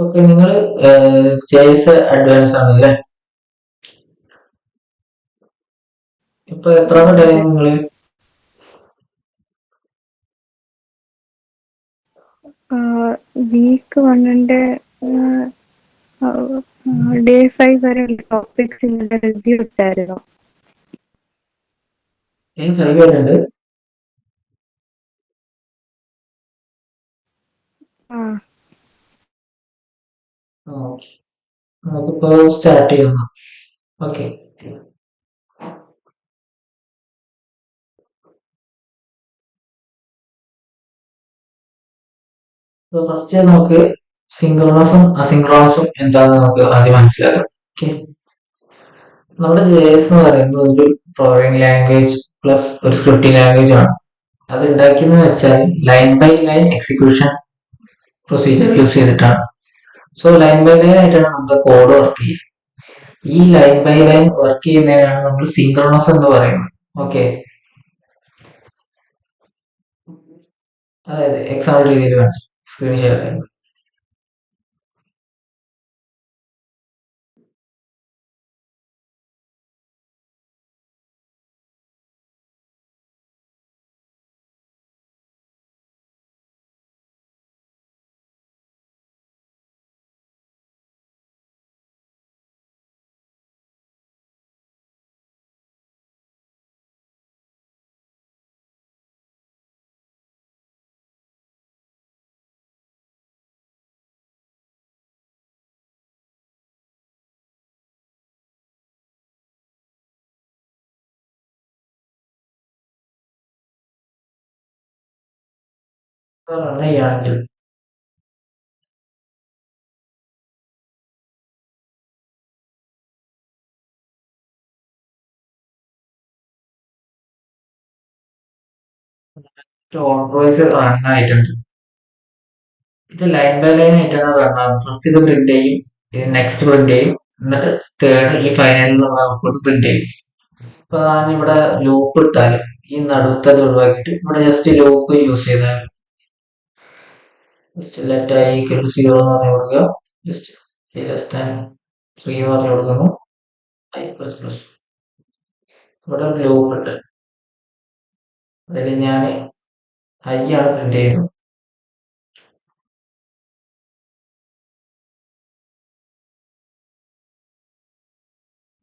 Okay, നിങ്ങൾ chase advance ആണല്ലേ? ഇപ്പൊ എത്രാമത്തെ ഡേ അതെ. നിങ്ങള്? വീക്ക് 1ന്റെ ഡേ 5 വരെയുള്ള ടോപ്പിക്സ് ഇന്നലെ റിവ്യൂ ഇട്ടായിരുന്നു. ഡേ 5 വരുന്നുണ്ട്. ആ ഓക്കെ, നമുക്കിപ്പോ സ്റ്റാർട്ട് ചെയ്യുന്നു. ഓക്കെ, ഫസ്റ്റ് നമുക്ക് സിങ്ക്രണസും അസിങ്ക്രണസും എന്താണെന്ന് നമുക്ക് ആദ്യം മനസ്സിലാക്കാം. ഓക്കെ, നമ്മുടെ JS എന്ന് പറയുന്നത് ഒരു പ്രോഗ്രാമിംഗ് ലാംഗ്വേജ് പ്ലസ് ഒരു സ്ക്രിപ്റ്റിംഗ് ലാംഗ്വേജ് ആണ്. അത് ഉണ്ടാക്കിയെന്ന് വെച്ചാൽ line by line execution procedure use ചെയ്തിട്ടാണ്. സോ ലൈൻ ബൈ ലൈൻ ആയിട്ടാണ് നമ്മുടെ കോഡ് വർക്ക് ചെയ്യുക. ഈ ലൈൻ ബൈ ലൈൻ വർക്ക് ചെയ്യുന്നതിനാണ് നമ്മൾ സിങ്ക്രണസ് എന്ന് പറയുന്നത്. ഓക്കെ, അതായത് എക്സാമ്പിൾ രീതിയിൽ സ്ക്രീൻ ഷെയർ ചെയ്യുന്നത്. റൺ ചെയ്യുകയാണെങ്കിൽ ഓൾവേസ് റൺ ആയിട്ടുണ്ട്. ഇത് ലൈൻ ബൈ ലൈൻ ആയിട്ടാണ് റൺ ആകുന്നത്. ഫസ്റ്റ് ഇത് പ്രിന്റ് ചെയ്യും, ഇത് നെക്സ്റ്റ് പ്രിന്റ് ചെയ്യും, എന്നിട്ട് തേർഡ് ഈ ഫൈനലിലുള്ള ഔട്ട്പുട്ട് പ്രിന്റ് ചെയ്യും. ഇപ്പൊ ഞാനിവിടെ ലൂപ്പ് ഇട്ടാൽ ഈ നടുത്തത് ഒഴിവാക്കിയിട്ട് ഇവിടെ ജസ്റ്റ് ലൂപ്പ് യൂസ് ചെയ്താൽ just let I equal to 0 എന്ന് പറഞ്ഞു കൊടുക്കുക. ജസ്റ്റ് ഐ ലെസ് ദാൻ 3 എന്ന് പറഞ്ഞു കൊടുക്കുന്നു. ഐ പ്ലസ് പ്ലസ് ഇവിടെ ഒരു ലൂപ്പ് ഇട്ട് അതിൽ ഞാൻ ഐ ആണ് പ്രിന്റ് ചെയ്യുന്നത്.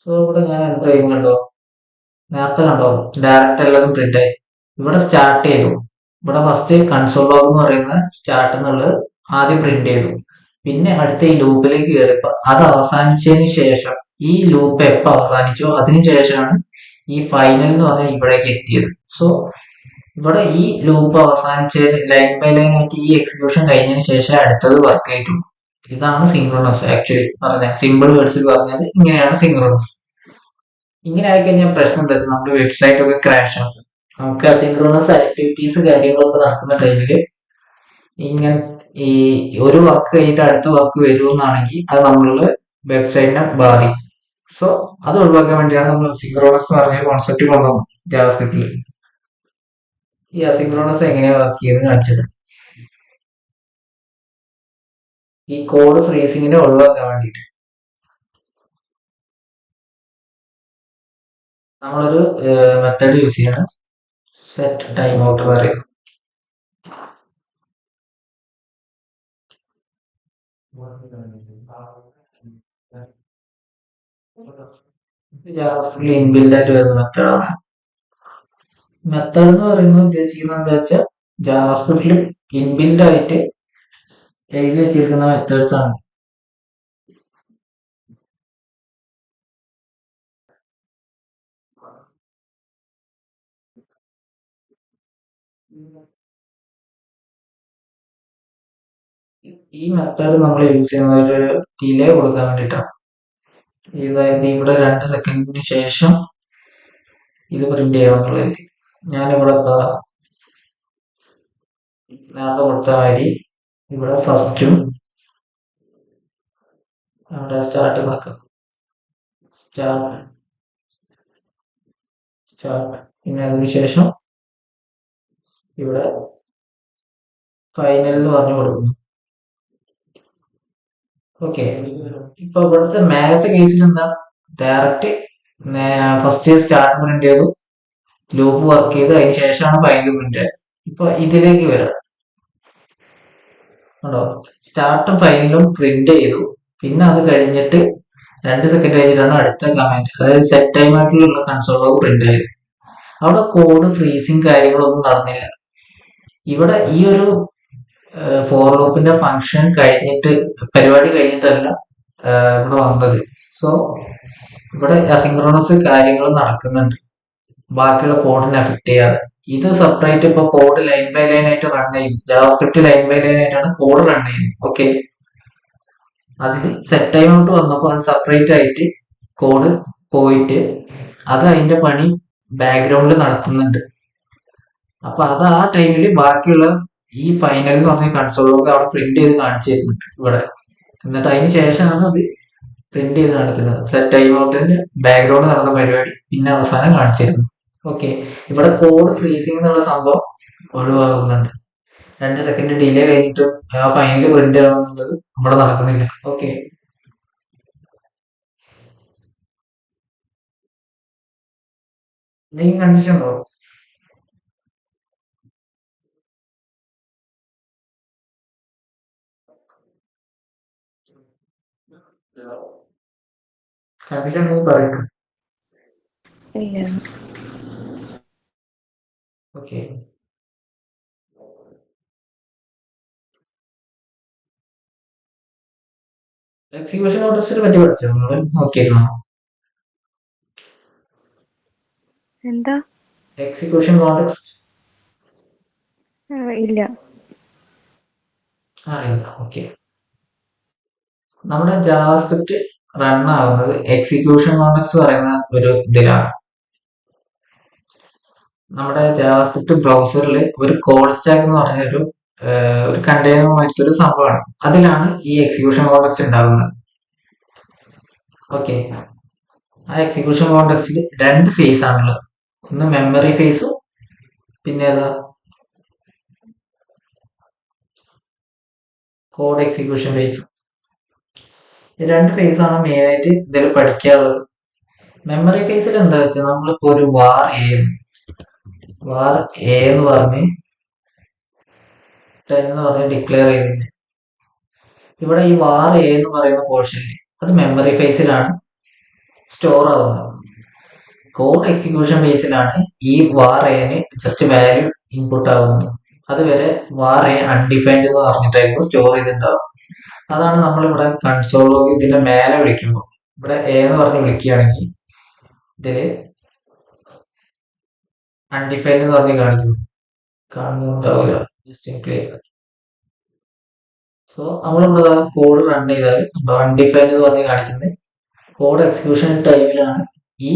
സോ ഇവിടെ ഞാൻ എൻ്റർ ചെയ്യുന്നുണ്ടോ? നേരത്തെ കണ്ടോ ഡയറക്റ്റ് എല്ലാതും പ്രിന്റ് ആയി. ഇവിടെ സ്റ്റാർട്ട് ചെയ്തു. ഇവിടെ ഫസ്റ്റ് കൺസോൾ ലോഗ് എന്ന് പറയുന്ന സ്റ്റാർട്ട് എന്നുള്ളത് ആദ്യം പ്രിന്റ് ചെയ്തു. പിന്നെ അടുത്ത ഈ ലൂപ്പിലേക്ക് കയറിയപ്പോൾ അത് അവസാനിച്ചതിന് ശേഷം ഈ ലൂപ്പ് എപ്പോൾ അവസാനിച്ചോ അതിന് ശേഷമാണ് ഈ ഫൈനൽ എന്ന് പറഞ്ഞാൽ ഇവിടേക്ക് എത്തിയത്. സോ ഇവിടെ ഈ ലൂപ്പ് അവസാനിച്ചതിന് ലൈൻ ബൈ ലൈൻ ആയിട്ട് ഈ എക്സിക്യൂഷൻ കഴിഞ്ഞതിന് ശേഷം അടുത്തത് വർക്ക് ആയിട്ടുള്ളൂ. ഇതാണ് സിങ്ക്രണസ്. ആക്ച്വലി പറഞ്ഞാൽ സിമ്പിൾ വേർഡ്സിൽ പറഞ്ഞാൽ ഇങ്ങനെയാണ് സിങ്ക്രണസ്. ഇങ്ങനെ ആയിക്കഴിഞ്ഞാൽ പ്രശ്നം എന്താ വെച്ചാൽ നമ്മുടെ വെബ്സൈറ്റ് ഒക്കെ ക്രാഷ് ആകും. നമുക്ക് അസിൻക്രോണസ് ആക്ടിവിറ്റീസ് കാര്യങ്ങളൊക്കെ നടക്കുന്ന ടൈമിൽ ഇങ്ങനെ ഈ ഒരു വർക്ക് കഴിഞ്ഞിട്ട് അടുത്ത വർക്ക് വരുമെന്നാണെങ്കിൽ അത് നമ്മളുടെ വെബ്സൈറ്റിനെ ബാധിക്കും. സോ അത് ഒഴിവാക്കാൻ വേണ്ടിയാണ് നമ്മൾ അസിൻക്രോണസ് എന്ന് പറഞ്ഞ കോൺസെപ്റ്റ് കൊണ്ടുവന്നത് ജാവാസ്ക്രിപ്റ്റിൽ. ഈ അസിൻക്രോണസ് എങ്ങനെയാണ് വർക്ക് ചെയ്യുന്നത് കാണിച്ചത്. ഈ കോഡ് ഫ്രീസിങ്ങിനെ ഒഴിവാക്കാൻ വേണ്ടിയിട്ട് നമ്മളൊരു മെത്തേഡ് യൂസ് ചെയ്യണം, സെറ്റ് ടൈം ഔട്ട് എന്ന് പറയും. ജാവാസ്ക്രിപ്റ്റിൽ ഇൻബിൽഡ് ആയിട്ട് വരുന്ന മെത്തേഡാണ്. മെത്തേഡ് എന്ന് പറയുന്നത് ഉദ്ദേശിക്കുന്നത് എന്താ വെച്ചാൽ ജാവാസ്ക്രിപ്റ്റിൽ ഇൻബിൽഡ് ആയിട്ട് എഴുതി വെച്ചിരിക്കുന്ന മെത്തേഡ്സ് ആണ്. ഈ മെത്തേഡ് നമ്മൾ യൂസ് ചെയ്യുന്ന ഒരു ഡിലേ കൊടുക്കാൻ വേണ്ടിയിട്ടാണ്. ഇതായത് ഇവിടെ 2 സെക്കൻഡിന് ശേഷം ഇത് പ്രിന്റ് ചെയ്യണം എന്നുള്ള രീതി. ഞാനിവിടെ നേരത്തെ കൊടുത്ത മാതിരി ഇവിടെ ഫസ്റ്റും അവിടെ സ്റ്റാർട്ട് നോക്കാം. സ്റ്റാർട്ട് സ്റ്റാർട്ട് പിന്നെ അതിനുശേഷം ഇവിടെ ഫൈനൽ എന്ന് പറഞ്ഞു കൊടുക്കുന്നു. ഓക്കെ. ഇപ്പൊ ഇവിടുത്തെ മേലത്തെ കേസിൽ എന്താ, ഡയറക്റ്റ് ഫസ്റ്റ് സ്റ്റാർട്ട് പ്രിന്റ് ചെയ്തു, ലൂപ്പ് വർക്ക് ചെയ്ത് അതിന് ശേഷമാണ് ഫൈനൽ പ്രിന്റ് ആയത്. ഇപ്പൊ ഇതിലേക്ക് വരാം കേട്ടോ, സ്റ്റാർട്ടും ഫൈനലും പ്രിന്റ് ചെയ്തു, പിന്നെ അത് കഴിഞ്ഞിട്ട് 2 സെക്കൻഡ് കഴിഞ്ഞിട്ടാണ് അടുത്ത കമാൻഡ്, അതായത് സെറ്റ് ടൈം ആയിട്ടുള്ള കൺസോൾ ലോഗ് പ്രിന്റ് ആയത്. അവിടെ കോഡ് ഫ്രീസിങ് കാര്യങ്ങളൊന്നും നടന്നില്ല. ഇവിടെ ഈ ഒരു ഫോർ ലൂപ്പിന്റെ ഫംഗ്ഷൻ കഴിഞ്ഞിട്ട്, പരിപാടി കഴിഞ്ഞിട്ടല്ല ഇവിടെ വന്നത്. സോ ഇവിടെ അസിങ്ക്രണസ് കാര്യങ്ങൾ നടക്കുന്നുണ്ട്, ബാക്കിയുള്ള കോഡിനെ അഫക്ട് ചെയ്യാതെ. ഇത് സെപ്പറേറ്റ് ഇപ്പൊ കോഡ് ലൈൻ ബൈ ലൈൻ ആയിട്ട് റൺ ചെയ്യും, ജാവാസ്ക്രിപ്റ്റ് ലൈൻ ബൈ ലൈൻ ആയിട്ടാണ് കോഡ് റൺ ചെയ്യുന്നത്. ഓക്കെ, അതിൽ സെറ്റ് ടൈം ഔട്ട് വന്നപ്പോൾ അത് സെപ്പറേറ്റ് ആയിട്ട് കോഡ് പോയിട്ട് അത് അതിന്റെ പണി ബാക്ക്ഗ്രൗണ്ടിൽ നടത്തുന്നുണ്ട്. അപ്പൊ അത് ആ ടൈമിൽ ബാക്കിയുള്ള ഈ ഫൈനൽ എന്ന് പറഞ്ഞ കൺസോളൊക്കെ അവിടെ പ്രിന്റ് ചെയ്ത് കാണിച്ചു തരുന്നുണ്ട് ഇവിടെ. എന്നിട്ട് അതിന് ശേഷമാണ് അത് പ്രിന്റ് ചെയ്ത് കാണിക്കുന്നത്. സെറ്റ് ടൈം ഔട്ടിന്റെ ബാക്ക്ഗ്രൗണ്ട് നടന്ന പരിപാടി പിന്നെ അവസാനം കാണിച്ചു തരുന്നു. ഓക്കെ, ഇവിടെ കോഡ് ഫ്രീസിംഗ് എന്നുള്ള സംഭവം ഒഴിവാകുന്നുണ്ട്. 2 സെക്കൻഡ് ഡിലേ കഴിഞ്ഞിട്ടും ആ ഫൈനൽ പ്രിന്റ് ആവുന്നുള്ളത് ഇവിടെ നടക്കുന്നില്ല. ഓക്കെ, എന്തെങ്കിലും കണ്ടീഷൻ ഉണ്ടോ? കണ്ടീഷൻ ഉണ്ടെങ്കിൽ പറയട്ടെ. ഇല്ല. ഓക്കെ, എക്സിക്യൂഷൻ നോട്ടീസിനെ പറ്റി പഠിച്ചോ നിങ്ങൾ? നോക്കിയിരുന്നോ? എന്താ? എക്സിക്യൂഷൻ കോണ്ടെക്സ്റ്റ് ഇല്ല. അറിയില്ല. ഓക്കെ, നമ്മുടെ ജാവാസ്ക്രിപ്റ്റ് റൺ ആവുന്നത് എക്സിക്യൂഷൻ കോണ്ടെക്സ്റ്റ് പറയുന്ന ഒരു ഇതിലാണ്. നമ്മുടെ ജാവാസ്ക്രിപ്റ്റ് ബ്രൗസറിൽ ഒരു കോൾ സ്റ്റാക്ക് എന്ന് പറഞ്ഞ ഒരു കണ്ടെയ്നർ പോലത്തെ ഒരു സംഭവമാണ്. അതിലാണ് ഈ എക്സിക്യൂഷൻ കോണ്ടെക്സ്റ്റ് ഉണ്ടാകുന്നത്. ഓക്കെ, ആ എക്സിക്യൂഷൻ കോണ്ടെക്സ്റ്റിൽ 2 ഫേസ് ആണുള്ളത്. ഒന്ന് മെമ്മറി ഫേസും പിന്നെ ഏതാ, കോഡ് എക്സിക്യൂഷൻ ഫേസും. ഈ 2 ഫേസ് ആണ് മെയിൻ ആയിട്ട് ഇതിൽ പഠിക്കാനുള്ളത്. മെമ്മറി ഫേസിൽ എന്താ വെച്ചാൽ നമ്മളിപ്പോ ഒരു വാർ എ എന്ന് പറഞ്ഞ് 10 എന്ന് പറഞ്ഞ് ഡിക്ലെയർ ചെയ്തില്ല. ഇവിടെ ഈ വാർ എ എന്ന് പറയുന്ന പോർഷനിൽ അത് മെമ്മറി ഫേസിലാണ് സ്റ്റോർ ആവുന്നത്. കോഡ് എക്സിക്യൂഷൻ ഫേസിലാണ് ഈ വാർ എന് ജസ്റ്റ് വാല്യൂ ഇൻപുട്ട് ആവുന്നത്. അതുവരെ വാർ എ അൺഡിഫൈൻഡ് എന്ന് പറഞ്ഞിട്ടായിരിക്കും സ്റ്റോർ ചെയ്തിട്ടുണ്ടാവും. അതാണ് നമ്മളിവിടെ കൺസോൾ ലോഗ് ഇതിന്റെ മേലെ വിളിക്കുമ്പോൾ, ഇവിടെ എ എന്ന് പറഞ്ഞ് വിളിക്കുകയാണെങ്കിൽ ഇതില് അൺഡിഫൈൻഡ് എന്ന് പറഞ്ഞ് കാണുന്നുണ്ടാവില്ല. Just clear. സോ നമ്മളിവിടെ കോഡ് റൺ ചെയ്താൽ അൺഡിഫൈൻഡ് എന്ന് പറഞ്ഞ് കാണിക്കുന്നത് കോഡ് എക്സിക്യൂഷൻ ടൈമിലാണ് ഈ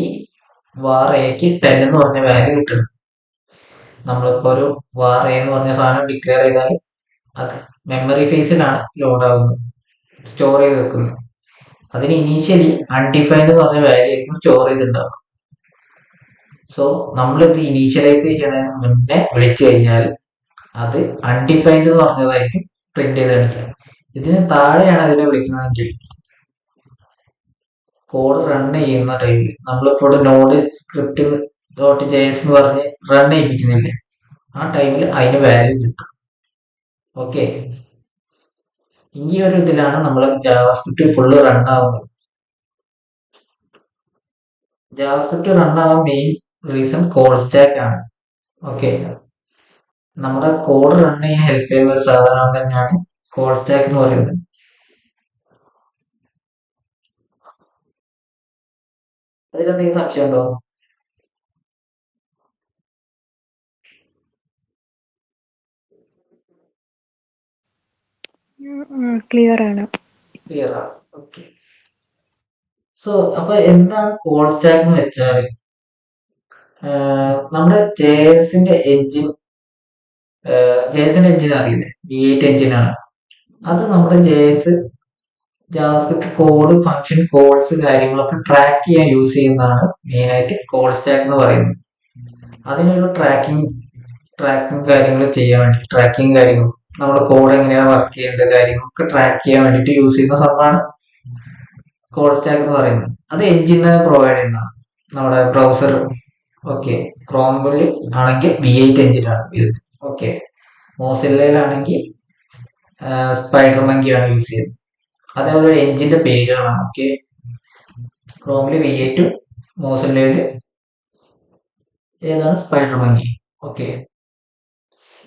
വാർ എക്ക് 10 എന്ന് പറഞ്ഞ വാല്യൂ കിട്ടുന്നത്. നമ്മളിപ്പോ ഒരു വാർ എ എന്ന് പറഞ്ഞ സാധനം ഡിക്ലെയർ ചെയ്താൽ അത് മെമ്മറി ഫേസിലാണ് ലോഡ് ആവുന്നത്, സ്റ്റോർ ചെയ്ത് വെക്കുന്നത്. അതിന് ഇനീഷ്യലി അൺഡിഫൈൻഡ് എന്ന് പറഞ്ഞ വാല്യൂ ആയിരിക്കും സ്റ്റോർ ചെയ്തിട്ടുണ്ടാവും. സോ നമ്മളിത് ഇനീഷ്യലൈസ് ചെയ്യുന്നതിന് മുന്നേ വിളിച്ചു കഴിഞ്ഞാൽ അത് അൺഡിഫൈൻഡ് എന്ന് പറഞ്ഞതായിരിക്കും പ്രിന്റ് ചെയ്ത് കാണിക്കുക. ഇതിന് താഴെയാണ് അതിനെ വിളിക്കുന്നതെങ്കിൽ കോഡ് റൺ ചെയ്യുന്ന ടൈമിൽ നമ്മളിപ്പോൾ നോഡ് സ്ക്രിപ്റ്റ് .js എന്ന് പറഞ്ഞ് റൺ ചെയ്യിപ്പിക്കുന്നില്ലേ, ആ ടൈമിൽ അതിന് വാല്യൂ കിട്ടും. ഓക്കെ, ഈ ഒരു ഇതിലാണ് നമ്മൾ ജാവാസ്ക്രിപ്റ്റ് ഫുള്ള് റൺ ആവുന്നത്. ജാവാസ്ക്രിപ്റ്റ് റൺ ആവാൻ മെയിൻ റീസൺ കോഡ് സ്റ്റാക്ക് ആണ്. ഓക്കെ, നമ്മുടെ കോഡ് റൺ ചെയ്യാൻ ഹെൽപ്പ് ചെയ്യുന്ന ഒരു സാധനം തന്നെയാണ് കോഡ് സ്റ്റാക്ക് എന്ന് പറയുന്നത്. അതിലെന്തെങ്കിലും സംശയം ഉണ്ടോ? ക്ലിയർ ആണ്. ക്ലിയർ ആണ്. ഓക്കെ, സോ അപ്പൊ എന്താണ് കോഡ് സ്റ്റാക്ക് എന്ന് വെച്ചാൽ, നമ്മുടെ ജെഎസിന്റെ എഞ്ചിൻ അറിയില്ലേ, V8 എഞ്ചിനാണ്. അത് നമ്മുടെ ജാവാസ്ക്രിപ്റ്റ് കോഡ്, ഫംഗ്ഷൻ കോഡ്സ് കാര്യങ്ങളൊക്കെ ട്രാക്ക് ചെയ്യാൻ യൂസ് ചെയ്യുന്നതാണ് മെയിൻ ആയിട്ട് കോഡ് സ്റ്റാക്ക് എന്ന് പറയുന്നത്. അതിനൊരു ട്രാക്കിംഗ് കാര്യങ്ങൾ ചെയ്യാൻ വേണ്ടി, ട്രാക്കിംഗ് കാര്യങ്ങൾ നമ്മുടെ കോഡ് എങ്ങനെയാണ് വർക്ക് ചെയ്യേണ്ടത് കാര്യങ്ങളൊക്കെ ട്രാക്ക് ചെയ്യാൻ വേണ്ടിയിട്ട് യൂസ് ചെയ്യുന്ന സംഭവമാണ് കോഡ് സ്റ്റാക്ക് എന്ന് പറയുന്നത്. അത് എഞ്ചിന് പ്രൊവൈഡ് ചെയ്യുന്നതാണ് നമ്മുടെ ബ്രൗസർ. ഓക്കെ, ക്രോമിൽ ആണെങ്കിൽ V8 എഞ്ചിനാണ് ഇത്. ഓക്കെ, മോസില്ലയിലാണെങ്കിൽ സ്പൈഡർ മങ്കി ആണ് യൂസ് ചെയ്യുന്നത്. അതേപോലെ എഞ്ചിന്റെ പേരുകളാണ്. ഓക്കെ, ക്രോമില് V8, മോസില്ലയില് ഏതാണ് സ്പൈഡർ മങ്കി. ഓക്കെ,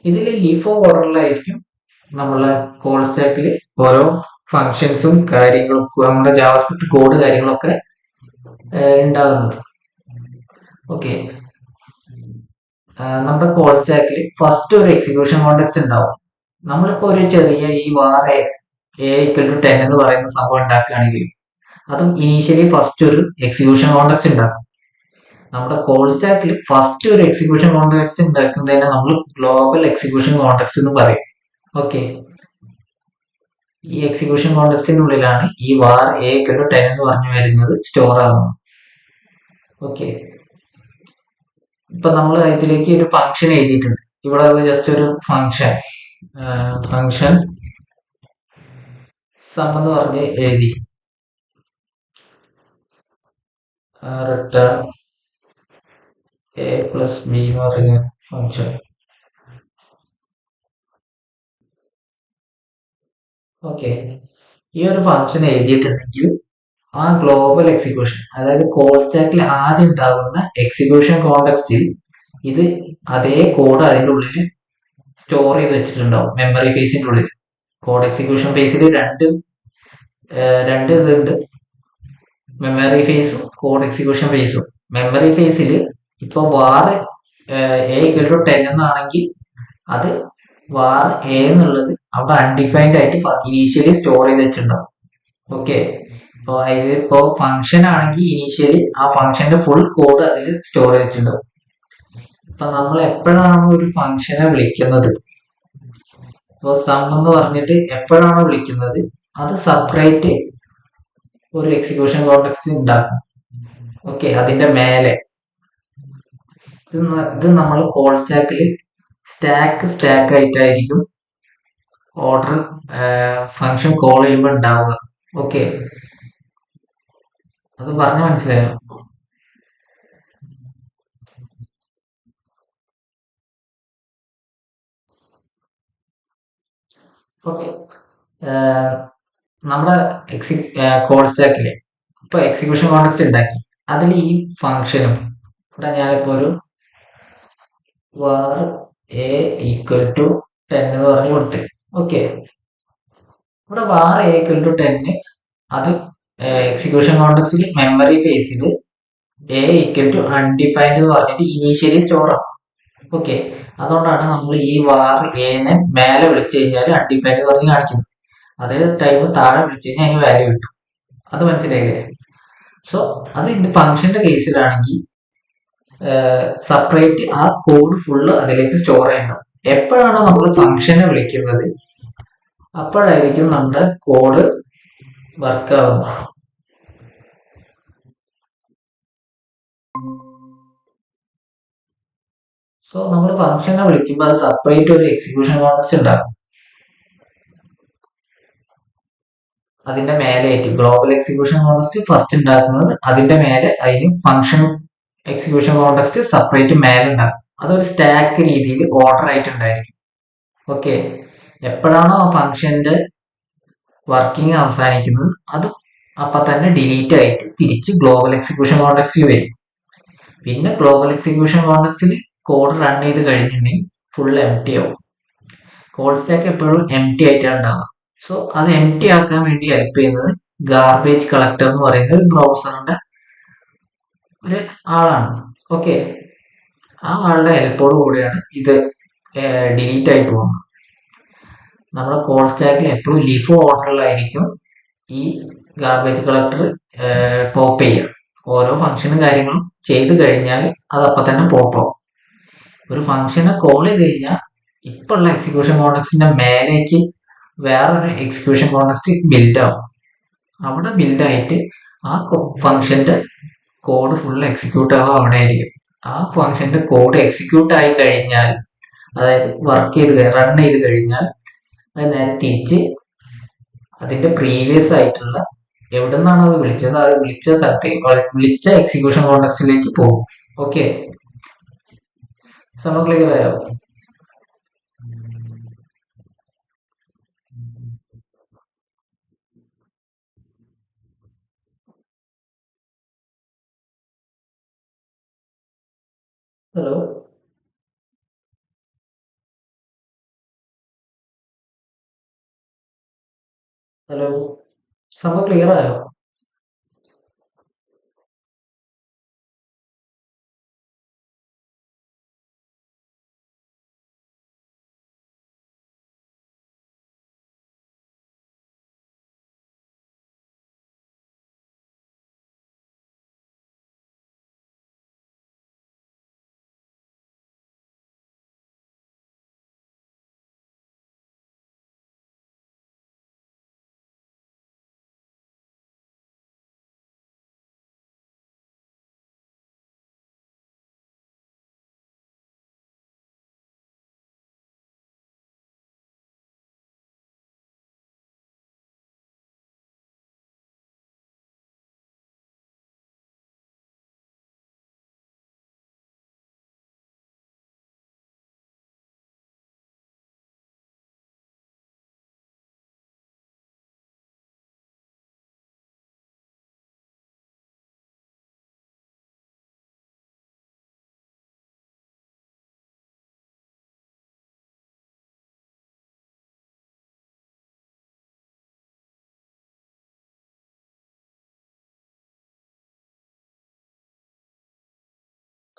ഇതിൽ ലീഫോ ഓർഡറിലായിരിക്കും നമ്മളെ കോഡ് സ്റ്റാക്കിൽ ഓരോ ഫങ്ഷൻസും കാര്യങ്ങളും നമ്മുടെ ജാവാസ്ക്രിപ്റ്റ് കോഡ് കാര്യങ്ങളൊക്കെ ഉണ്ടാകുന്നത്. ഓക്കെ, നമ്മുടെ കോഡ് സ്റ്റാക്കിൽ ഫസ്റ്റ് ഒരു എക്സിക്യൂഷൻ കോണ്ടെക്സ്റ്റ് ഉണ്ടാവും. നമ്മളിപ്പോ ഒരു ചെറിയ ഈ വാർ A=10 എന്ന് പറയുന്ന സംഭവം ഉണ്ടാക്കുകയാണെങ്കിൽ അതും ഇനീഷ്യലി ഫസ്റ്റ് ഒരു എക്സിക്യൂഷൻ കോണ്ടെക്സ്റ്റ് ഉണ്ടാക്കും. നമ്മുടെ കോഡ് സ്റ്റാക്കിൽ ഫസ്റ്റ് ഒരു എക്സിക്യൂഷൻ കോണ്ടെക്സ്റ്റ് ഉണ്ടാക്കുന്നതിനെ നമ്മൾ ഗ്ലോബൽ എക്സിക്യൂഷൻ കോണ്ടെക്സ്റ്റ് എന്ന് പറയും. ഓക്കെ, ഈ എക്സിക്യൂഷൻ കോണ്ടെക്സ്റ്റിനുള്ളിലാണ് ഈ വാർ A=10 എന്ന് പറഞ്ഞു വരുന്നത് സ്റ്റോർ ആകുന്നത്. ഓക്കെ, ഇപ്പൊ നമ്മൾ ഇതിലേക്ക് ഒരു ഫംഗ്ഷൻ എഴുതിയിട്ടുണ്ട്. ഇവിടെ ജസ്റ്റ് ഒരു ഫംഗ്ഷൻ സം എന്ന് പറഞ്ഞ് എഴുതി റിട്ടേൺ A+B എന്ന് പറയുന്ന ഫംഗ്ഷൻ. ഓക്കെ, ഈ ഒരു ഫംഗ്ഷൻ എഴുതിയിട്ടുണ്ടെങ്കിൽ ആ ഗ്ലോബൽ എക്സിക്യൂഷൻ, അതായത് കോഡ് സ്റ്റാക്കിൽ ആദ്യം ഉണ്ടാകുന്ന എക്സിക്യൂഷൻ കോണ്ടെക്സ്റ്റിൽ ഇത് അതേ കോഡ് അതിൻ്റെ ഉള്ളിൽ സ്റ്റോർ ചെയ്ത് വെച്ചിട്ടുണ്ടാവും. മെമ്മറി ഫേസിന്റെ ഉള്ളിൽ കോഡ് എക്സിക്യൂഷൻ ഫേസിൽ രണ്ട് ഇതുണ്ട്, മെമ്മറി ഫേസും കോഡ് എക്സിക്യൂഷൻ ഫേസും. മെമ്മറി ഫേസിൽ ഇപ്പൊ വാർ A=10 എന്നാണെങ്കിൽ അത് വാർ A എന്നുള്ളത് അവിടെ അൺഡിഫൈൻഡ് ആയിട്ട് ഇനീഷ്യലി സ്റ്റോർ ചെയ്ത് വെച്ചിട്ടുണ്ടാവും. ഓക്കെ, അപ്പോൾ ഇതിപ്പോ ഫംഗ്ഷൻ ആണെങ്കിൽ ഇനീഷ്യലി ആ ഫംഗ്ഷന്റെ ഫുൾ കോഡ് അതിൽ സ്റ്റോർ ചെയ്തിട്ടുണ്ടാവും. അപ്പൊ നമ്മൾ എപ്പോഴാണ് ഒരു ഫംഗ്ഷനെ വിളിക്കുന്നത്, ഇപ്പോൾ സം എന്ന് പറഞ്ഞിട്ട് എപ്പോഴാണോ വിളിക്കുന്നത് അത് സെപ്പറേറ്റ് ഒരു എക്സിക്യൂഷൻ കോണ്ടെക്സ്റ്റ് ഉണ്ടാക്കും. ഓക്കെ, അതിന്റെ മേലെ ഇത് നമ്മൾ കോഡ് സ്റ്റാക്കിൽ സ്റ്റാക്ക് ആയിട്ടായിരിക്കും ഓർഡർ ഫംഗ്ഷൻ കോൾ ചെയ്യുമ്പോൾ ഉണ്ടാവുക. ഓക്കെ, അത് പറഞ്ഞ് മനസ്സിലായോ? ഓക്കെ, നമ്മുടെ കോഡ് സ്റ്റാക്കിൽ ഇപ്പൊ എക്സിക്യൂഷൻ കോണ്ടെക്സ്റ്റ് ഉണ്ടാക്കി അതിൽ ഈ ഫംഗ്ഷനും ഇവിടെ ഞാനിപ്പോ ഒരു var A=10 എന്ന് പറഞ്ഞു കൊടുത്തു. ഓക്കെ, ഇവിടെ var A=10 അത് എക്സിക്യൂഷൻ കോണ്ടെക്സ്റ്റിൽ മെമ്മറി ഫേസിൽ A=undefined എന്ന് പറഞ്ഞിട്ട് ഇനീഷ്യലി സ്റ്റോർ ആവും. ഓക്കെ, അതുകൊണ്ടാണ് നമ്മൾ ഈ var A-നെ മേലെ വിളിച്ചു കഴിഞ്ഞാൽ അൺഡിഫൈൻഡ് എന്ന് പറഞ്ഞ് കാണിക്കുന്നത്. അതേ ടൈം താഴെ വിളിച്ചു കഴിഞ്ഞാൽ അതിന് വാല്യൂ കിട്ടും. അത് മനസ്സിലായില്ലേ? സോ അത് ഫംഗ്ഷന്റെ കേസിലാണെങ്കിൽ സെപ്പറേറ്റ് ആ കോഡ് ഫുള്ള് അതിലേക്ക് സ്റ്റോർ ചെയ്യണം. എപ്പോഴാണോ നമ്മൾ ഫംഗ്ഷനെ വിളിക്കുന്നത് അപ്പോഴായിരിക്കും നമ്മുടെ കോഡ് വർക്ക് ആവുന്നത്. സോ നമ്മൾ ഫംഗ്ഷനെ വിളിക്കുമ്പോൾ അത് സെപ്പറേറ്റ് ഒരു എക്സിക്യൂഷൻ കോണ്ടെക്സ്റ്റ് ഉണ്ടാകും. അതിന്റെ മേലെയായിട്ട് ഗ്ലോബൽ എക്സിക്യൂഷൻ കോണ്ടെക്സ്റ്റ് ഫസ്റ്റ് ഉണ്ടാക്കുന്നത്, അതിന്റെ മേലെ അതിന് ഫംഗ്ഷൻ എക്സിക്യൂഷൻ കോണ്ടെക്സ്റ്റ് സെപ്പറേറ്റ് മേലെ ഉണ്ടാകും. അതൊരു സ്റ്റാക്ക് രീതിയിൽ ഓർഡർ ആയിട്ടുണ്ടായിരിക്കും. ഓക്കെ, എപ്പോഴാണോ ആ ഫംഗ്ഷന്റെ വർക്കിംഗ് അവസാനിക്കുന്നത് അത് അപ്പൊ തന്നെ ഡിലീറ്റ് ആയിട്ട് തിരിച്ച് ഗ്ലോബൽ എക്സിക്യൂഷൻ കോണ്ടെക്സ്റ്റിൽ വരും. പിന്നെ ഗ്ലോബൽ എക്സിക്യൂഷൻ കോണ്ടെക്സ്റ്റിൽ കോഡ് റൺ ചെയ്ത് കഴിഞ്ഞിട്ടുണ്ടെങ്കിൽ ഫുൾ എംപ്റ്റി ആവും. കോഡ് സ്റ്റാക്ക് എപ്പോഴും എംപ്റ്റി ആയിട്ടാണ് ഉണ്ടാവുക. സോ അത് എംപ്റ്റി ആക്കാൻ വേണ്ടി ഹെൽപ്പ് ചെയ്യുന്നത് ഗാർബേജ് കളക്ടർ എന്ന് പറയുന്ന ഒരു ബ്രൗസറിന്റെ ഒരു ആളാണ്. ഓക്കെ, ആ ആളുടെ ഹെൽപ്പോട് കൂടിയാണ് ഇത് ഡിലീറ്റ് ആയി പോകുന്നത്. നമ്മുടെ കോഡ് സ്റ്റാക്കിൽ എപ്പോഴും ലീഫോ ഓർഡറിലായിരിക്കും ഈ ഗാർബേജ് കളക്ടർ പോപ്പ് ചെയ്യുക. ഓരോ ഫംഗ്ഷനും കാര്യങ്ങളും ചെയ്ത് കഴിഞ്ഞാൽ അത് അപ്പം തന്നെ പോപ്പ് ആവും. ഒരു ഫംഗ്ഷനെ കോൾ ചെയ്ത് കഴിഞ്ഞാൽ ഇപ്പൊ ഉള്ള എക്സിക്യൂഷൻ കോണ്ടെക്സ്റ്റിന്റെ മേലേക്ക് വേറൊരു എക്സിക്യൂഷൻ കോണ്ടെക്സ്റ്റ് ബിൽഡ് ആവും. അവിടെ ബിൽഡ് ആയിട്ട് ആ ഫംഗ്ഷന്റെ കോഡ് ഫുൾ എക്സിക്യൂട്ട് ആവുക അവിടെ ആയിരിക്കും. ആ ഫംഗ്ഷന്റെ കോഡ് എക്സിക്യൂട്ട് ആയി കഴിഞ്ഞാൽ, അതായത് വർക്ക് ചെയ്ത് റൺ ചെയ്ത് കഴിഞ്ഞാൽ അത് നേരെ തിരിച്ച് അതിന്റെ പ്രീവിയസ് ആയിട്ടുള്ള എവിടെ നിന്നാണ് അത് വിളിച്ചത്, അത് വിളിച്ച സ്ഥലത്തേക്ക് വിളിച്ച എക്സിക്യൂഷൻ കോണ്ടെക്സ്റ്റിലേക്ക് പോകും. ഓക്കെ, സമയം ക്ലിയർ ആയോ? ഹലോ, ഹലോ, സമയം ക്ലിയർ ആയോ?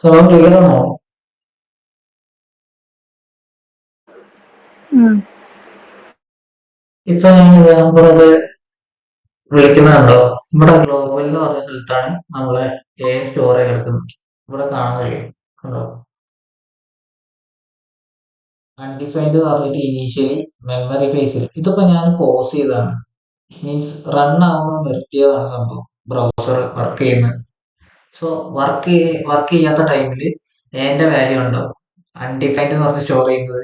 സമയം ക്ലിയർ ആണോ? ഉം. ഇപ്പൊ ഞാൻ നമ്മളത് വിളിക്കുന്നുണ്ടോ? ഇവിടെ ഗ്ലോബൽ എന്ന് പറഞ്ഞ സ്ഥലത്താണ് നമ്മളെ സ്റ്റോർ കിടക്കുന്നത്. ഇവിടെ കാണാൻ കഴിയും, കണ്ടോ? അൺഡിഫൈൻഡ് എന്ന് പറഞ്ഞിട്ട് ഇനീഷ്യലി മെമ്മറി ഫേസിൽ ഇതിപ്പോ ഞാൻ പോസ് ചെയ്തതാണ്, മീൻസ് റൺ ആവുന്നത് നിർത്തിയതാണ് സംഭവം, ബ്രൗസർ വർക്ക് ചെയ്യുന്നത്. സോ വർക്ക് ചെയ്യാത്ത ടൈമിൽ എന്റെ വാല്യൂ ഉണ്ടോ അൺഡിഫൈൻഡ് എന്ന് പറഞ്ഞ് സ്റ്റോർ ചെയ്യുന്നത്,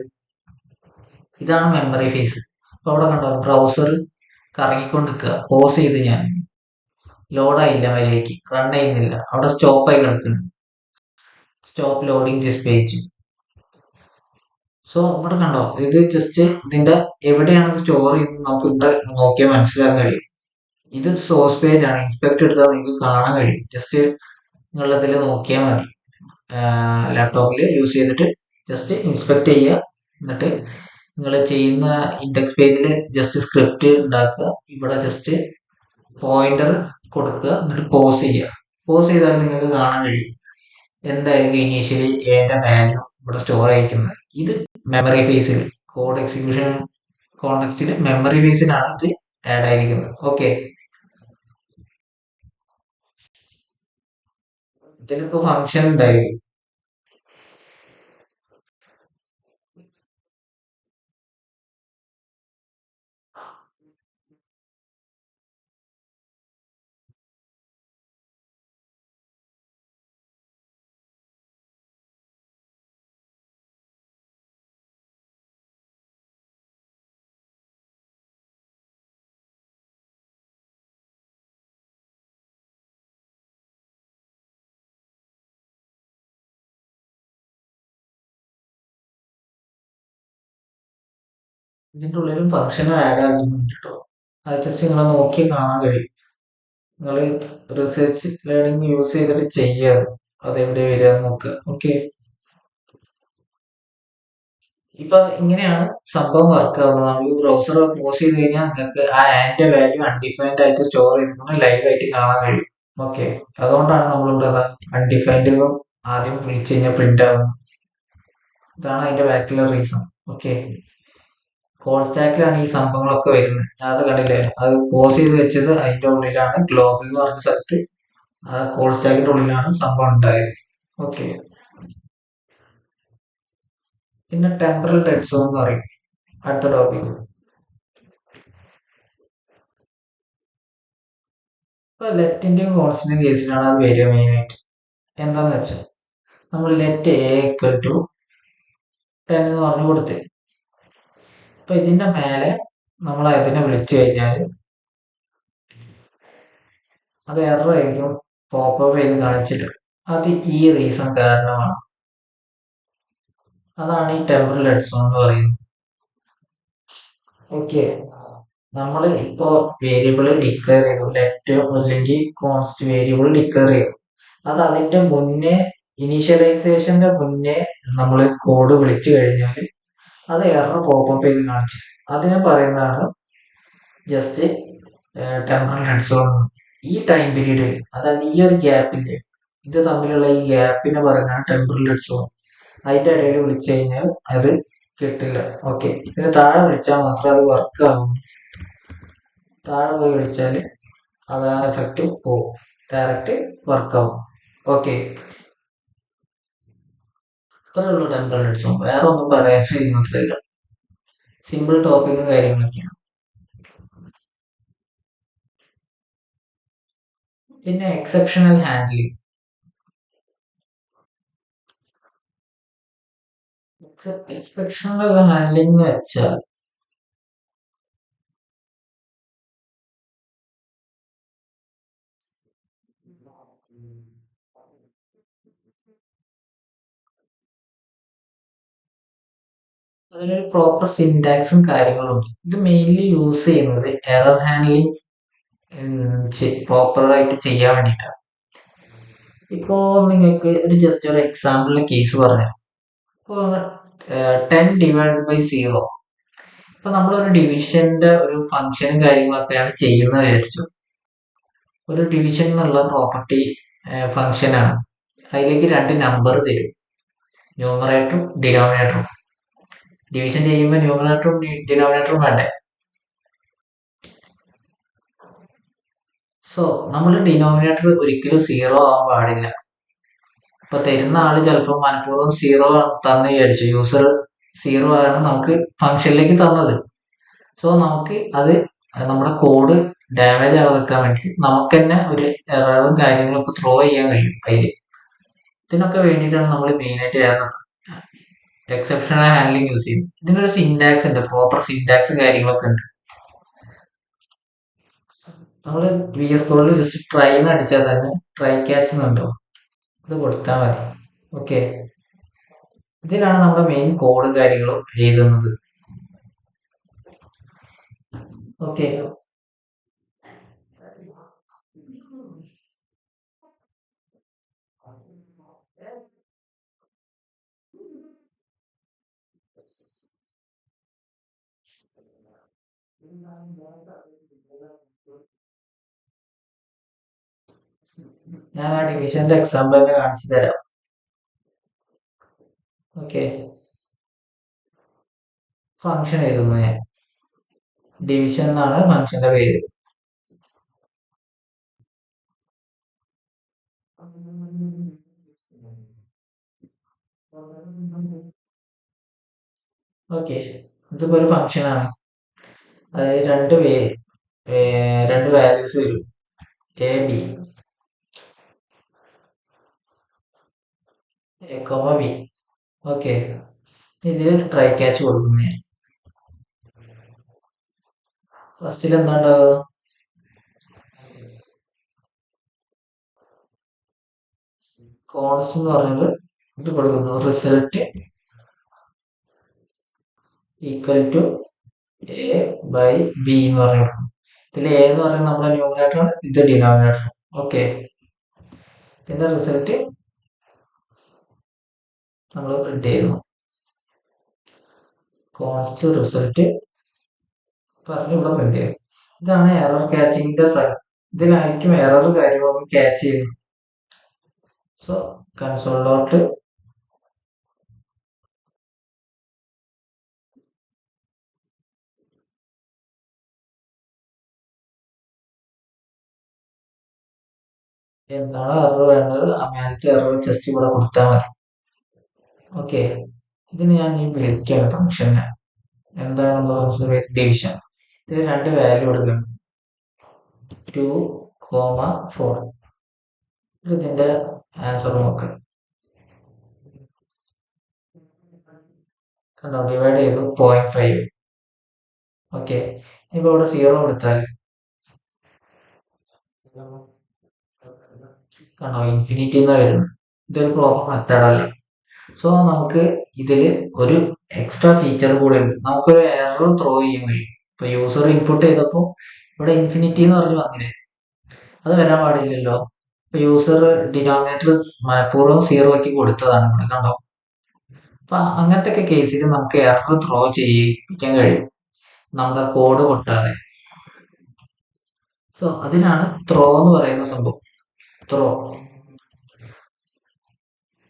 ഇതാണ് മെമ്മറി ഫേസ്. അപ്പൊ അവിടെ കണ്ടോ ബ്രൗസർ കറങ്ങിക്കൊണ്ടിരിക്കുക, പോസ് ചെയ്ത് ഞാൻ ലോഡായില്ല, മര്യാദയ്ക്ക് റൺ ചെയ്യുന്നില്ല, അവിടെ സ്റ്റോപ്പായി കിടക്കുന്നു, stop loading this page. So ഇവിടെ കണ്ടോ, ഇത് ജസ്റ്റ് ഇതിന്റെ എവിടെയാണ് സ്റ്റോർ ചെയ്യുന്നത് നമുക്ക് ഇവിടെ നോക്കിയാൽ മനസ്സിലാക്കാൻ കഴിയും. ഇത് സോഴ്സ് പേജ് ആണ്, ഇൻസ്പെക്ട് എടുത്താൽ നിങ്ങൾക്ക് കാണാൻ കഴിയും. ജസ്റ്റ് നിങ്ങളതിൽ നോക്കിയാൽ മതി, ലാപ്ടോപ്പിൽ യൂസ് ചെയ്തിട്ട് ജസ്റ്റ് ഇൻസ്പെക്ട് ചെയ്യുക. എന്നിട്ട് നിങ്ങൾ ചെയ്യുന്ന ഇൻഡെക്സ് പേജിൽ ജസ്റ്റ് സ്ക്രിപ്റ്റ് ഉണ്ടാക്കുക, ഇവിടെ ജസ്റ്റ് പോയിന്റർ കൊടുക്കുക, എന്നിട്ട് പോസ് ചെയ്യുക. പോസ് ചെയ്താൽ നിങ്ങൾക്ക് കാണാൻ കഴിയും എന്തായിരിക്കും ഇനീഷ്യലി എന്റെ വാല്യൂ ഇവിടെ സ്റ്റോർ ആയിരിക്കുന്നത്. ഇത് മെമ്മറി ഫേസിൽ കോഡ് എക്സിക്യൂഷൻ കോണ്ടെക്സ്റ്റിൽ മെമ്മറി ഫേസിലാണ് ഇത് ആഡ് ആയിരിക്കുന്നത്. ഓക്കെ, ഇതിലിപ്പോ ഫംഗ്ഷൻ ഉണ്ടായിരിക്കും. ഇതിന്റെ ഉള്ളിലും ഫംഗ്ഷൻ ആഡ് ആകുന്നുണ്ട് കേട്ടോ. അത് ജസ്റ്റ് നിങ്ങളെ നോക്കി കാണാൻ കഴിയും. നിങ്ങൾ റിസർച്ച് ലേണിംഗ് യൂസ് ചെയ്തിട്ട് ചെയ്യാതെ അതെവിടെ വരിക നോക്കുക. ഓക്കെ, ഇപ്പൊ ഇങ്ങനെയാണ് സംഭവം വർക്ക് ആവുന്നത്. നമ്മൾ ബ്രൗസർ പോസ് ചെയ്ത് കഴിഞ്ഞാൽ നിങ്ങൾക്ക് ആ ആൻഡ് വാല്യൂ അൺഡിഫൈൻഡ് ആയിട്ട് സ്റ്റോർ ചെയ്തിട്ടുണ്ട്, ലൈവ് ആയിട്ട് കാണാൻ കഴിയും. ഓക്കെ, അതുകൊണ്ടാണ് നമ്മളിവിടെ അൺഡിഫൈൻഡ് ആദ്യം വിളിച്ചു കഴിഞ്ഞാൽ പ്രിന്റ് ആകുന്നത്. ഇതാണ് അതിന്റെ ബാക്കിയുള്ള റീസൺ. ഓക്കെ, കോൾ സ്റ്റാക്കിലാണ് ഈ സംഭവങ്ങളൊക്കെ വരുന്നത്. അത് കണ്ടില്ലേ, അത് പോസ് ചെയ്ത് വെച്ചത് അതിന്റെ ഉള്ളിലാണ്, ഗ്ലോബൽ എന്ന് പറഞ്ഞ സ്ഥലത്ത് ആ കോൾ സ്റ്റാക്കിന്റെ ഉള്ളിലാണ് സംഭവം ഉണ്ടായത്. ഓക്കെ, പിന്നെ ടെമ്പറൽ ഡെഡ് സോൺ എന്ന് പറയും അടുത്ത ടോപ്പിക്. ഇപ്പൊ ലെറ്റിന്റെയും കോൺസ്റ്റിന്റെയും കേസിലാണ് അത് വരിക മെയിൻ ആയിട്ട്. എന്താന്ന് വെച്ചാൽ നമ്മൾ ലെറ്റ് എ ഈക്വൽ ടു 10 എന്ന് പറഞ്ഞു കൊടുത്ത്, അപ്പൊ ഇതിന്റെ മേലെ നമ്മൾ അതിനെ വിളിച്ചു കഴിഞ്ഞാൽ അത് എറർ ആയിരിക്കും പോപ്പപ്പ് ചെയ്ത് കാണിച്ചിട്ട്. അത് ഈ റീസൺ കാരണമാണ്. അതാണ് ഈ ടെമ്പറൽ ഡെഡ് സോൺ എന്ന് പറയുന്നത്. ഓക്കെ, നമ്മൾ ഇപ്പോ വേരിയബിൾ ഡിക്ലെയർ ചെയ്തു, ലെറ്റ് അല്ലെങ്കിൽ കോൺസ്റ്റ് വേരിയബിൾ ഡിക്ലെയർ ചെയ്തു. അത് അതിന്റെ മുന്നേ ഇനീഷ്യലൈസേഷന്റെ മുന്നേ നമ്മൾ കോഡ് വിളിച്ചു കഴിഞ്ഞാൽ അത് എറർ പോപ്പപ്പ് ചെയ്ത് കാണിച്ചു. അതിനെ പറയുന്നതാണ് ജസ്റ്റ് ടെമ്പറൽ ഡെഡ് സോൺ. ഈ ടൈം പീരീഡിൽ, അതായത് ഈ ഒരു ഗ്യാപ്പില്ലേ, ഇത് തമ്മിലുള്ള ഈ ഗ്യാപ്പിനെ പറയുന്നതാണ് ടെമ്പറൽ ഡെഡ് സോൺ. അതിന്റെ ഇടയിൽ വിളിച്ചു കഴിഞ്ഞാൽ അത് കിട്ടില്ല. ഓക്കെ, ഇതിന് താഴെ വിളിച്ചാൽ മാത്രമേ അത് വർക്ക് ആവും. താഴെ പോയി വിളിച്ചാൽ അത് ആ എഫക്റ്റ് പോകും, ഡയറക്റ്റ് വർക്ക് ആവും. ഓക്കെ, ഇത്രയേ ഉള്ളൂ ടെമ്പറൽ ഡെഡ് സോൺ. വേറെ ഒന്നും പറയാൻ മാത്രമില്ല. സിമ്പിൾ ടോപ്പിക്കും കാര്യങ്ങളൊക്കെയാണ്. പിന്നെ എക്സെപ്ഷണൽ ഹാൻഡ്ലിംഗ്. എക്സെപ്ഷണൽ ഹാൻഡ്ലിംഗ് എന്ന് വെച്ചാൽ അതിനൊരു പ്രോപ്പർ സിൻടാക്സും കാര്യങ്ങളും ഉണ്ട്. ഇത് മെയിൻലി യൂസ് ചെയ്യുന്നത് എറർ ഹാൻഡ്ലിംഗ് പ്രോപ്പറായിട്ട് ചെയ്യാൻ വേണ്ടിയിട്ടാണ്. ഇപ്പോ നിങ്ങൾക്ക് ജസ്റ്റ് ഒരു എക്സാമ്പിളിന്റെ കേസ് പറഞ്ഞുതരാം. ഇപ്പോൾ 10/0. ഇപ്പൊ നമ്മളൊരു ഡിവിഷന്റെ ഒരു ഫംഗ്ഷനും കാര്യങ്ങളൊക്കെയാണ് ചെയ്യുന്നത് വിചാരിച്ചു. ഒരു ഡിവിഷൻ എന്നുള്ള പ്രോപ്പർട്ടി ഫംഗ്ഷനാണ്. അതിലേക്ക് രണ്ട് നമ്പർ തരും, ന്യൂമറേറ്ററും ഡിനോമിനേറ്ററും. ഡിവിഷൻ ചെയ്യുമ്പോൾ ന്യൂമറേറ്ററും ഡിനോമിനേറ്ററും വേണ്ടേ. സോ നമ്മൾ ഡിനോമിനേറ്റർ ഒരിക്കലും 0 ആവാൻ പാടില്ല. ഇപ്പൊ തരുന്ന ആള് ചിലപ്പോൾ മനഃപൂർവ്വം 0 തന്നു വിചാരിച്ചു, യൂസർ 0 ആണ് നമുക്ക് ഫംഗ്ഷനിലേക്ക് തന്നത്. സോ നമുക്ക് അത് നമ്മുടെ കോഡ് ഡാമേജ് ആവാതിരിക്കാൻ വേണ്ടി നമുക്ക് തന്നെ ഒരു എററും കാര്യങ്ങളൊക്കെ ത്രോ ചെയ്യാൻ കഴിയും അതിൽ. ഇതിനൊക്കെ വേണ്ടിയിട്ടാണ് നമ്മൾ മെയിനായിട്ട് എക്സെപ്ഷണൽ ഹാൻഡ്ലിംഗ് യൂസ് ചെയ്യുന്നത്. ഇതിനൊരു സിൻടാക്സ് ഉണ്ട്, പ്രോപ്പർ സിൻടാക്സ് കാര്യങ്ങളൊക്കെ ഉണ്ട്. നമ്മൾ VS കോഡിൽ ജസ്റ്റ് ട്രൈ എന്ന് അടിച്ചാൽ തന്നെ ട്രൈ ക്യാച്ച് എന്നുണ്ടോ, ഇത് കൊടുത്താൽ മതി. ഓക്കെ, ഇതിലാണ് നമ്മുടെ മെയിൻ കോഡും കാര്യങ്ങളും എഴുതുന്നത്. ഓക്കെ, ഞാൻ ആ ഡിവിഷന്റെ എക്സാമ്പിൾ തന്നെ കാണിച്ചു തരാം. ഓക്കെ, ഫംഗ്ഷൻ എഴുതുന്നു ഞാൻ. ഡിവിഷൻ എന്നാണ് ഫംഗ്ഷന്റെ പേര്. ഓക്കെ, ഇതിപ്പോ ഒരു ഫംഗ്ഷൻ ആണ്. അതായത് രണ്ട് വാല്യൂസ് വരും, AB, A, B. ഓക്കെ, ഇതിൽ ട്രൈ ക്യാച്ച് കൊടുക്കുന്നു ഞാൻ. ഫസ്റ്റിൽ എന്താ ഉണ്ടാവുക, കോൺസ്റ്റ് എന്ന് പറഞ്ഞത് ഇത് കൊടുക്കുന്നു, റിസൾട്ട് ഈക്വൽ ടു A/B എന്ന് പറഞ്ഞു കൊടുക്കും. ഇതിൽ A എന്ന് പറയുന്നത് നമ്മുടെ ന്യൂമറേറ്റർ ആണ്, ഇത് ഡിനോമിനേറ്റർ. ഓക്കെ, പിന്നെ റിസൾട്ട് നമ്മൾ പ്രിന്റ് ചെയ്യുന്നു, കോൺസ്റ്റ് റിസൾട്ട് പറഞ്ഞ് ഇവിടെ പ്രിന്റ് ചെയ്യും. ഇതാണ് എറർ ക്യാച്ചിങ്ങിന്റെ സ്ഥലം. ഇതിലായിരിക്കും എറർ കാര്യങ്ങളൊക്കെ ക്യാച്ച് ചെയ്യുന്നത്. സോ കൺസോൾ ഡോട്ട് എന്താണ് എറർ വേണ്ടത്, ആ മേലത്തെ എറർ ജസ്റ്റ് ഇവിടെ കൊടുത്താൽ മതി. ഓക്കെ, ഇതിന് ഞാൻ ഈ വിളിക്കുകയാണ് ഫംഗ്ഷനെ. എന്താണ് ഡിവിഷൻ. ഇതിൽ രണ്ട് വാല്യൂ കൊടുക്കണം, 2,4. ഇതിന്റെ ആൻസർ നോക്കാം. കണ്ടോ, ഡിവൈഡ് ചെയ്തു 0.5. ഓക്കെ, ഇപ്പൊ ഇവിടെ 0 കൊടുത്താൽ കണ്ടോ ഇൻഫിനിറ്റി എന്നാ വരുന്നത്. ഇതൊരു പ്രോപ്പർ മെത്തേഡ് അല്ല. സോ നമുക്ക് ഇതിൽ ഒരു എക്സ്ട്രാ ഫീച്ചർ കൂടെ ഉണ്ട്. നമുക്കൊരു എറർ ത്രോ ചെയ്യാൻ കഴിയും. ഇപ്പൊ യൂസർ ഇൻപുട്ട് ചെയ്തപ്പോൾ ഇവിടെ ഇൻഫിനിറ്റി എന്ന് പറഞ്ഞ് വന്നില്ലേ, അത് വരാൻ പാടില്ലല്ലോ. ഇപ്പൊ യൂസർ ഡിനോമിനേറ്റർ മനഃപൂർവ്വം 0 ആക്കി കൊടുത്തതാണ് ഇവിടെ, കണ്ടോ. അപ്പൊ അങ്ങനത്തെ ഒക്കെ കേസിൽ നമുക്ക് എറർ ത്രോ ചെയ്യിപ്പിക്കാൻ കഴിയും നമ്മുടെ കോഡ് പൊട്ടാതെ. സോ അതിനാണ് ത്രോ എന്ന് പറയുന്ന സംഭവം. ത്രോ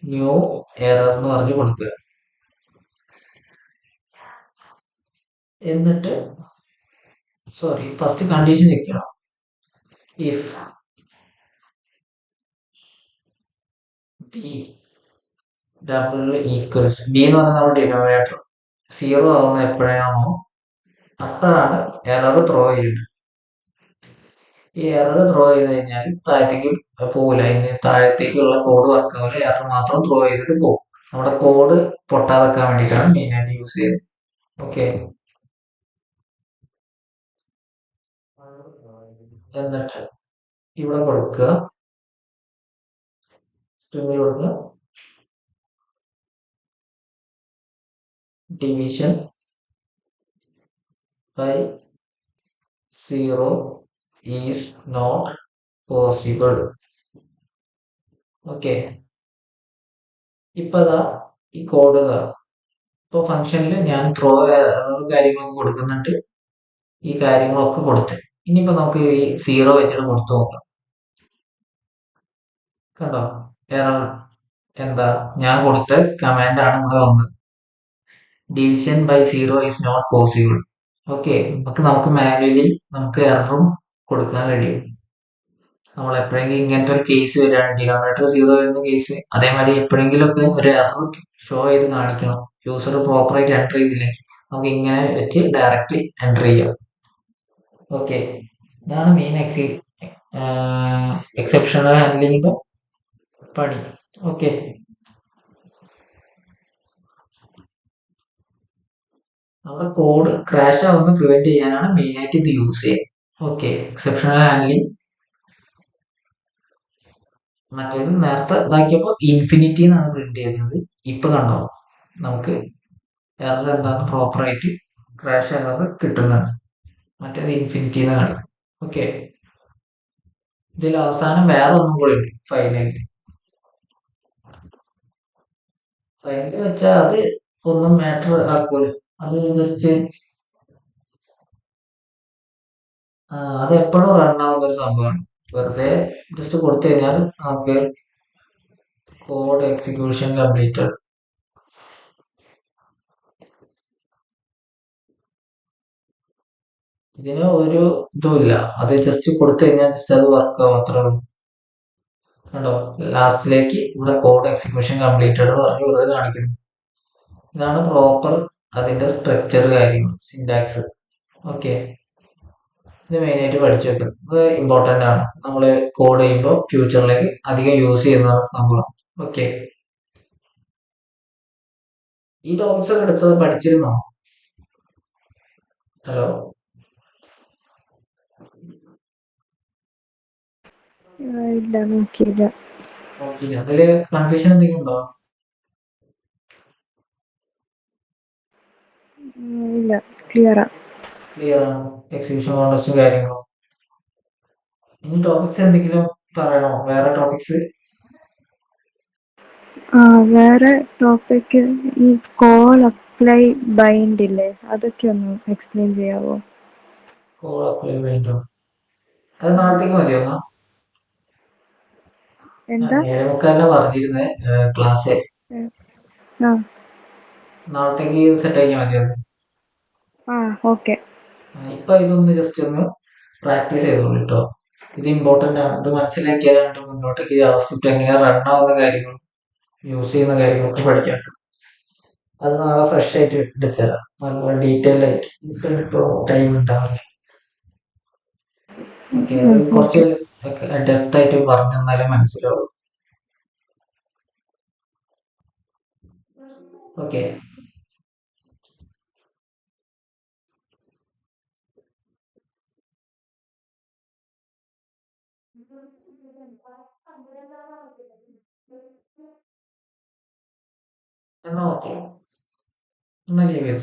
ന്യൂ എറർ എന്ന് പറഞ്ഞ് കൊടുക്കുക. എന്നിട്ട് സോറി ഫസ്റ്റ് കണ്ടീഷൻ ചെക്ക് ചെയ്യണം. If B double equals B എന്ന് പറഞ്ഞാൽ നമ്മുടെ ഡിനോമിനേറ്റർ 0 ആവുന്ന എപ്പോഴാണോ അപ്പോഴാണ് എറർ ത്രോ ചെയ്യുന്നത്. ഈ എറർ ത്രോ ചെയ്ത് കഴിഞ്ഞാൽ താഴത്തേക്ക് പോകില്ല, അതിന് താഴത്തേക്കുള്ള കോഡ് വർക്ക് ആവില്ല, എറർ മാത്രം ത്രോ ചെയ്തിട്ട് പോകും. നമ്മുടെ കോഡ് പൊട്ടാതെക്കാൻ വേണ്ടിയിട്ടാണ് മെയിനായിട്ട് യൂസ് ചെയ്യുന്നത്. ഓക്കെ, എന്നിട്ട് ഇവിടെ കൊടുക്കുക, സ്ട്രിംഗിൽ കൊടുക്കുക division by 0 is not possible. Okay, ഇപ്പൊ ഈ കോഡ് ഇപ്പൊ ഫംഗ്ഷനിൽ ഞാൻ ത്രോ കാര്യങ്ങളൊക്കെ കൊടുക്കുന്നുണ്ട്, ഈ കാര്യങ്ങളൊക്കെ കൊടുത്ത്. ഇനിയിപ്പോ നമുക്ക് ഈ 0 വെച്ചിട്ട് കൊടുത്തു നോക്കാം. കണ്ടോ എറർ എന്താ, ഞാൻ കൊടുത്ത കമാൻഡ് ആണ് ഇവിടെ വന്നത്. Division by 0 is not possible. Okay, നമുക്ക് മാനുവലി നമുക്ക് എററും കൊടുക്കാൻ കഴിയും. നമ്മൾ എപ്പോഴെങ്കിലും ഇങ്ങനത്തെ ഒരു കേസ് വരികയാണ്, ഡിനോമിനേറ്റർ 0 വരുന്ന കേസ്, അതേമാതിരി എപ്പോഴെങ്കിലും ഒക്കെ ഒരു എറർ ഷോ ചെയ്ത് കാണിക്കണം, യൂസർ പ്രോപ്പറായിട്ട് എൻ്റർ ചെയ്തില്ലെങ്കിൽ നമുക്ക് ഇങ്ങനെ വെച്ച് ഡയറക്റ്റ്ലി എൻ്റർ ചെയ്യാം. ഓക്കെ, ഇതാണ് മെയിൻ എക്സെപ്ഷണൽ ഹാൻഡ്ലിങ്ങിന്റെ പണി. ഓക്കെ, നമ്മുടെ കോഡ് ക്രാഷ് ആവുന്ന പ്രിവെന്റ് ചെയ്യാനാണ് മെയിൻ ആയിട്ട് ഇത് യൂസ് ചെയ്യുന്നത്. Okay, exceptional handling. മറ്റേത് നേരത്തെ ഇതാക്കിയപ്പോൾ ഇൻഫിനിറ്റി എന്നാണ് പ്രിന്റ് ചെയ്യുന്നത്. ഇപ്പൊ കണ്ടോ നമുക്ക് എറർ എന്താന്ന് പ്രോപ്പറായിട്ട് ക്രാഷ് എറർ കിട്ടുന്നുണ്ട്. മറ്റേത് ഇൻഫിനിറ്റി എന്ന് കാണിക്കും. ഓക്കെ, ഇതിൽ അവസാനം വേറെ ഒന്നും കൂടി ഉണ്ട്, ഫൈനലിൽ. ഫൈനൽ വെച്ചാൽ അത് ഒന്നും മാറ്റർ ആക്കൂല, അത് ജസ്റ്റ് അത് എപ്പോഴും റൺ ആവുന്ന ഒരു സംഭവമാണ്. വെറുതെ ജസ്റ്റ് കൊടുത്തു കഴിഞ്ഞാൽ നമുക്ക് കോഡ് എക്സിക്യൂഷൻ കംപ്ലീറ്റഡ്. ഇതിന് ഒരു ഇതുമില്ല, അത് ജസ്റ്റ് കൊടുത്തു കഴിഞ്ഞാൽ ജസ്റ്റ് അത് വർക്ക് ആവും, അത്രേ ഉള്ളൂ. കണ്ടോ ലാസ്റ്റിലേക്ക് ഇവിടെ കോഡ് എക്സിക്യൂഷൻ കംപ്ലീറ്റഡ് എന്ന് പറഞ്ഞ് വെറുതെ കാണിക്കുന്നു. ഇതാണ് പ്രോപ്പർ അതിന്റെ സ്ട്രക്ചർ കാര്യങ്ങൾ, സിന്റാക്സ്. ഓക്കെ, ഇത് മെയിനായിട്ട് പഠിച്ചു വെക്കുന്നത്, ഇത് ഇമ്പോർട്ടന്റ് ആണ്. നമ്മൾ കോഡ് ചെയ്യുമ്പോൾ ഫ്യൂച്ചറിലേക്ക് അധികം യൂസ് ചെയ്യുന്ന സംഭവം. ഓക്കെ, ഈ ടോപ്പിക്സ് ഒക്കെ എടുത്തത് പഠിച്ചിരുന്നോ? ഹലോ, ഇല്ല, നോക്കിയില്ല. ഓക്കെ, അതില് കൺഫ്യൂഷൻ എന്തെങ്കിലും ഉണ്ടോ? ഇല്ല, ക്ലിയറാ. ക്ലിയർ ആണ്, എക്സിബിഷൻ കോൺടെസ്റ്റും കാര്യങ്ങളും. ഇനി ടോപ്പിക്സ് എന്തെങ്കിലും പറയണോ, വേറെ ടോപ്പിക്സ്? വേറെ ടോപ്പിക്, ഈ കോൾ അപ്ലൈ ബൈൻഡ് ഇല്ലേ, അതൊക്കെ ഒന്ന് എക്സ്പ്ലെയിൻ ചെയ്യാവോ? കോൾ അപ്ലൈ വേണ്ടോ, അത് നാളത്തേക്ക് മതിയോ എന്നാ? ഞാൻ എന്താ? 7:45 പറഞ്ഞിരുന്നേ ക്ലാസ്, ആ നാളത്തേക്ക് സെറ്റ് ആക്കിയാൽ മതിയോ അത്? ആ ഓക്കെ. ഇപ്പൊ ഇതൊന്ന് ജസ്റ്റ് ഒന്ന് പ്രാക്ടീസ് ചെയ്തോളൂ കേട്ടോ. ഇത് ഇമ്പോർട്ടന്റ് ആണ്, ഇത് മനസ്സിലാക്കിയാലാണ് മുന്നോട്ടേക്ക് ജാവാസ്ക്രിപ്റ്റ് എങ്ങനെ റൺ ആവുന്ന കാര്യങ്ങളും യൂസ് ചെയ്യുന്ന കാര്യങ്ങളൊക്കെ പഠിക്കാം. അത് നാളെ ഫ്രഷ് ആയിട്ട് എടുത്തുതരാം, നല്ല ഡീറ്റെയിൽ ആയിട്ട്. ഇപ്പൊ ടൈം ഉണ്ടാവില്ല. ഓക്കെ, അത് കുറച്ച് ഓക്കെ. ഡെപ്ത് ആയിട്ട് പറഞ്ഞു തന്നാലേ മനസ്സിലാവും. ഓക്കെ. എന്നാ ഓക്കെ. എന്നാ ലീവ് ചെയ്തു.